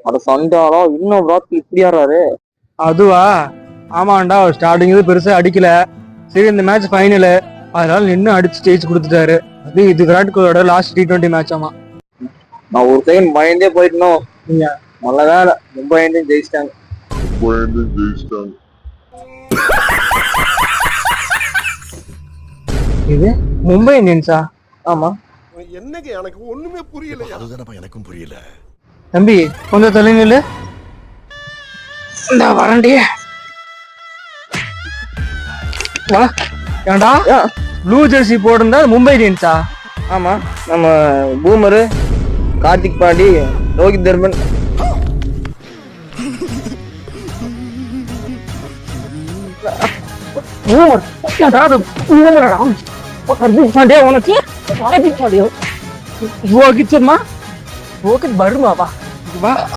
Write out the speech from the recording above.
அட சண்டாளா இன்னும் விராட் இப்படி ஆடுறாரு. அதுவா? ஆமாண்டா, அவர் ஸ்டார்டிங் பெருசா அடிக்கல. சரி, இந்த மேட்ச் ஃபைனலு, அதனால நின்று அடிச்சு ஜெயிச்சு கொடுத்துட்டாரு. அது இது விராட் கோலியோட லாஸ்ட் T20 மேட்ச். ஆமா, நான் ஒரு செகண்ட் பயந்தே போயிட்டணும். நல்ல வேலை மும்பை இந்தியன்ஸ் ஜெயிச்சிட்டாங்க. இது மும்பை இந்தியன்ஸா? ஆமா. என்னங்க எனக்கு ஒண்ணுமே புரியல. அதுதானப்பா எனக்கும் புரியல. தம்பி கொஞ்சம் தள்ளி நில்லு. இந்த வரண்டி வா. ஏண்டா ப்ளூ ஜெர்சி போட்டிருந்தா மும்பை இந்தியன்ஸா? ஆமா, நம்ம பூமரு, கார்த்திக் பாண்டி, ரோஹித் தர்மன். ரோஹித் வா.